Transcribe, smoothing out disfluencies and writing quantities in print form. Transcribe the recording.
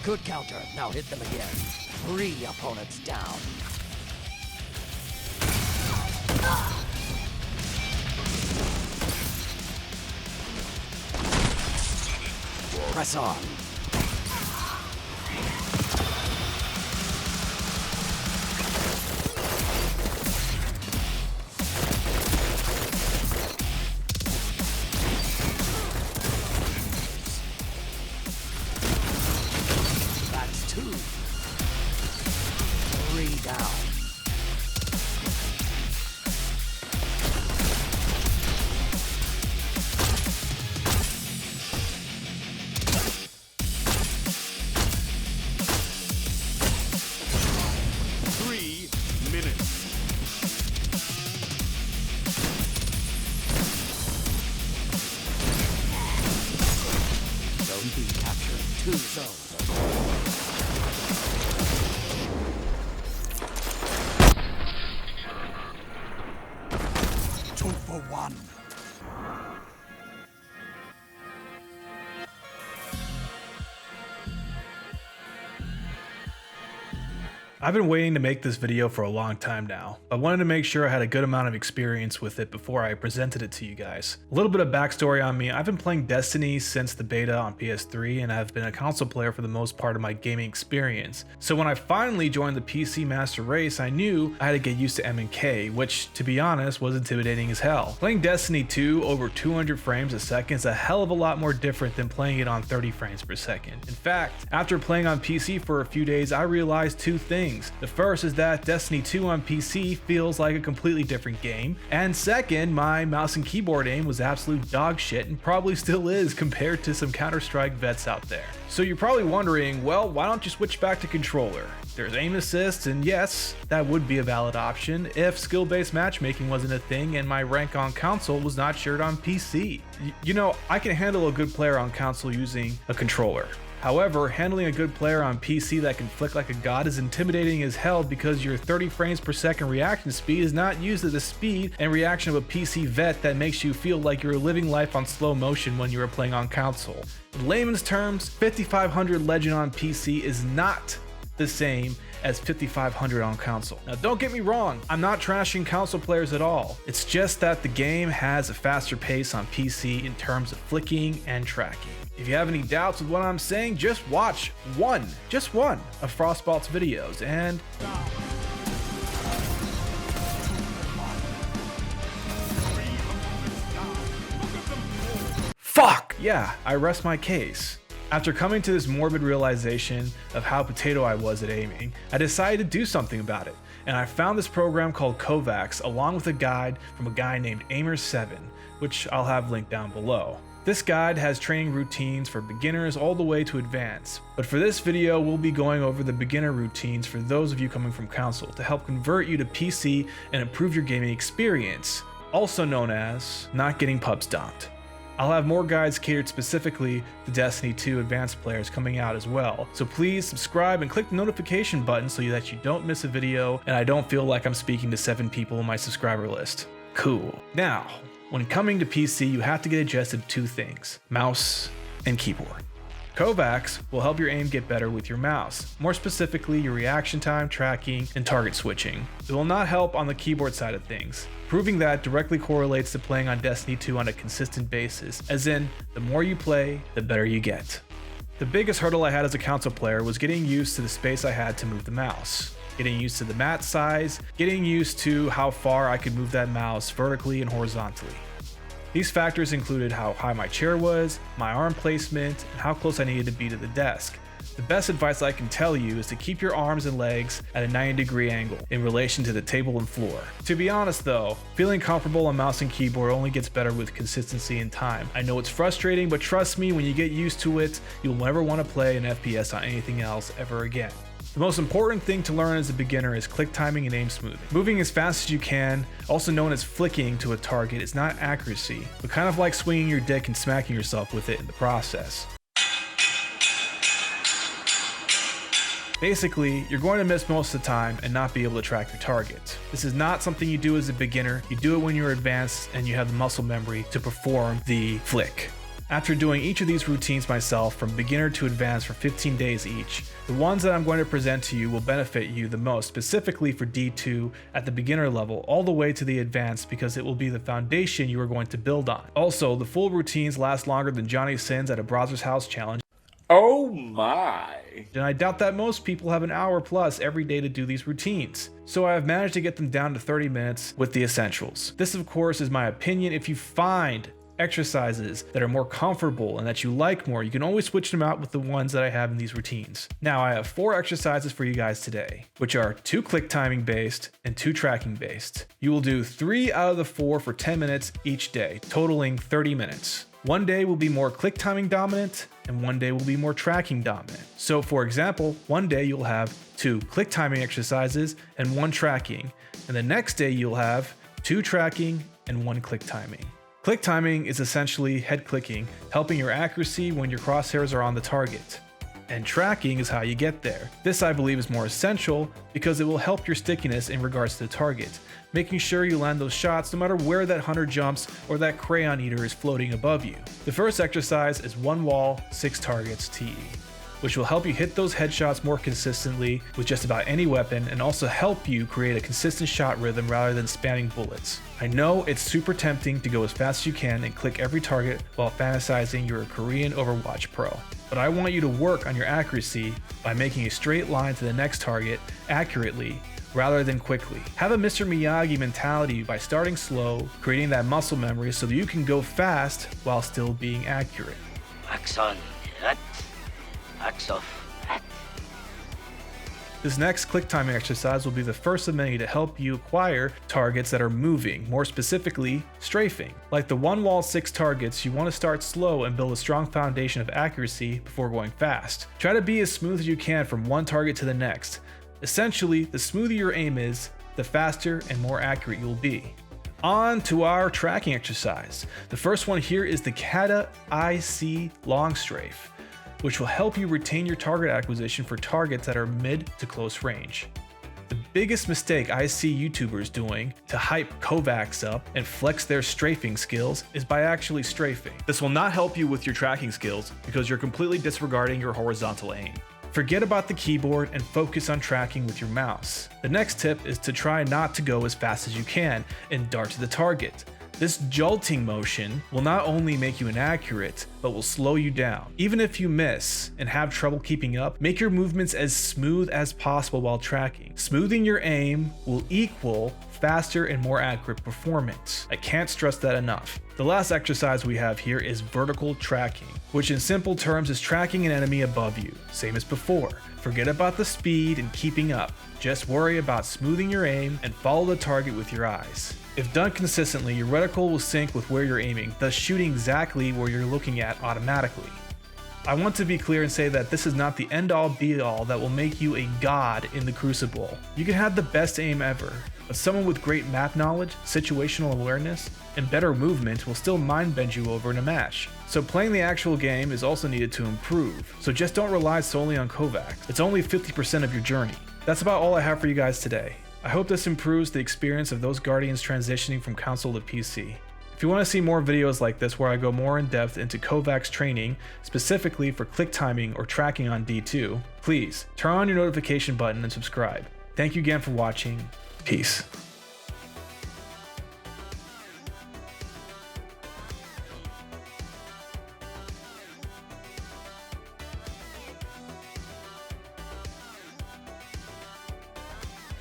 Good counter. Now hit them again. 3 opponents down. Press on. That's 2. 3 down. Zone B capturing 2 zones. 2 for 1. I've been waiting to make this video for a long time now. I wanted to make sure I had a good amount of experience with it before I presented it to you guys. A little bit of backstory on me: I've been playing Destiny since the beta on PS3, and I've been a console player for the most part of my gaming experience. So when I finally joined the PC Master Race, I knew I had to get used to M&K, which, to be honest, was intimidating as hell. Playing Destiny 2 over 200 frames a second is a hell of a lot more different than playing it on 30 frames per second. In fact, after playing on PC for a few days, I realized 2 things. The first is that Destiny 2 on PC feels like a completely different game, and second, my mouse and keyboard aim was absolute dog shit and probably still is compared to some Counter-Strike vets out there. So you're probably wondering, well, why don't you switch back to controller? There's aim assist, and yes, that would be a valid option if skill-based matchmaking wasn't a thing and my rank on console was not shared on PC. You know, I can handle a good player on console using a controller. However, handling a good player on PC that can flick like a god is intimidating as hell because your 30 frames per second reaction speed is not used at the speed and reaction of a PC vet that makes you feel like you're living life on slow motion when you are playing on console. In layman's terms, 5500 Legend on PC is not the same as 5500 on console. Now don't get me wrong, I'm not trashing console players at all. It's just that the game has a faster pace on PC in terms of flicking and tracking. If you have any doubts with what I'm saying, just watch just one of Frostbolt's videos and fuck! Yeah, I rest my case. After coming to this morbid realization of how potato I was at aiming, I decided to do something about it, and I found this program called Kovaaks along with a guide from a guy named Aimer7, which I'll have linked down below. This guide has training routines for beginners all the way to advanced, but for this video we'll be going over the beginner routines for those of you coming from console to help convert you to PC and improve your gaming experience, also known as not getting pub stomped. I'll have more guides catered specifically to Destiny 2 advanced players coming out as well, so please subscribe and click the notification button so that you don't miss a video and I don't feel like I'm speaking to 7 people on my subscriber list. Cool. Now, when coming to PC, you have to get adjusted to 2 things: mouse and keyboard. Kovaaks will help your aim get better with your mouse, more specifically your reaction time, tracking, and target switching. It will not help on the keyboard side of things, proving that directly correlates to playing on Destiny 2 on a consistent basis, as in, the more you play, the better you get. The biggest hurdle I had as a console player was getting used to the space I had to move the mouse. Getting used to the mat size, getting used to how far I could move that mouse vertically and horizontally. These factors included how high my chair was, my arm placement, and how close I needed to be to the desk. The best advice I can tell you is to keep your arms and legs at a 90-degree angle in relation to the table and floor. To be honest though, feeling comfortable on mouse and keyboard only gets better with consistency and time. I know it's frustrating, but trust me, when you get used to it, you'll never want to play an FPS on anything else ever again. The most important thing to learn as a beginner is click timing and aim smoothing. Moving as fast as you can, also known as flicking to a target, is not accuracy, but kind of like swinging your dick and smacking yourself with it in the process. Basically, you're going to miss most of the time and not be able to track your target. This is not something you do as a beginner, you do it when you're advanced and you have the muscle memory to perform the flick. After doing each of these routines myself from beginner to advanced for 15 days each, the ones that I'm going to present to you will benefit you the most, specifically for D2 at the beginner level all the way to the advanced, because it will be the foundation you are going to build on. Also, the full routines last longer than Johnny Sins at a Browser's House challenge. Oh my. And I doubt that most people have an hour plus every day to do these routines. So I have managed to get them down to 30 minutes with the essentials. This of course is my opinion. If you find exercises that are more comfortable and that you like more, you can always switch them out with the ones that I have in these routines. Now I have 4 exercises for you guys today, which are 2 click timing based and 2 tracking based. You will do 3 out of the 4 for 10 minutes each day, totaling 30 minutes. One day will be more click timing dominant and one day will be more tracking dominant. So for example, one day you'll have 2 click timing exercises and 1 tracking, and the next day you'll have 2 tracking and 1 click timing. Click timing is essentially head clicking, helping your accuracy when your crosshairs are on the target. And tracking is how you get there. This I believe is more essential because it will help your stickiness in regards to the target, making sure you land those shots no matter where that hunter jumps or that crayon eater is floating above you. The first exercise is 1 wall, 6 targets TE, which will help you hit those headshots more consistently with just about any weapon and also help you create a consistent shot rhythm rather than spamming bullets. I know it's super tempting to go as fast as you can and click every target while fantasizing you're a Korean Overwatch pro, but I want you to work on your accuracy by making a straight line to the next target accurately rather than quickly. Have a Mr. Miyagi mentality by starting slow, creating that muscle memory so that you can go fast while still being accurate. Axon, Axe off. This next click timing exercise will be the first of many to help you acquire targets that are moving, more specifically, strafing. Like the 1 wall 6 targets, you want to start slow and build a strong foundation of accuracy before going fast. Try to be as smooth as you can from one target to the next. Essentially, the smoother your aim is, the faster and more accurate you'll be. On to our tracking exercise. The first one here is the Kata IC long strafe, which will help you retain your target acquisition for targets that are mid to close range. The biggest mistake I see YouTubers doing to hype Kovaaks up and flex their strafing skills is by actually strafing. This will not help you with your tracking skills because you're completely disregarding your horizontal aim. Forget about the keyboard and focus on tracking with your mouse. The next tip is to try not to go as fast as you can and dart to the target. This jolting motion will not only make you inaccurate, but will slow you down. Even if you miss and have trouble keeping up, make your movements as smooth as possible while tracking. Smoothing your aim will equal faster and more accurate performance. I can't stress that enough. The last exercise we have here is vertical tracking, which in simple terms is tracking an enemy above you, same as before. Forget about the speed and keeping up. Just worry about smoothing your aim and follow the target with your eyes. If done consistently, your reticle will sync with where you're aiming, thus shooting exactly where you're looking at automatically. I want to be clear and say that this is not the end-all be-all that will make you a god in the Crucible. You can have the best aim ever, but someone with great map knowledge, situational awareness, and better movement will still mind bend you over in a match. So playing the actual game is also needed to improve, so just don't rely solely on Kovaaks. It's only 50% of your journey. That's about all I have for you guys today. I hope this improves the experience of those Guardians transitioning from console to PC. If you want to see more videos like this where I go more in depth into Kovaaks training, specifically for click timing or tracking on D2, please turn on your notification button and subscribe. Thank you again for watching. Peace.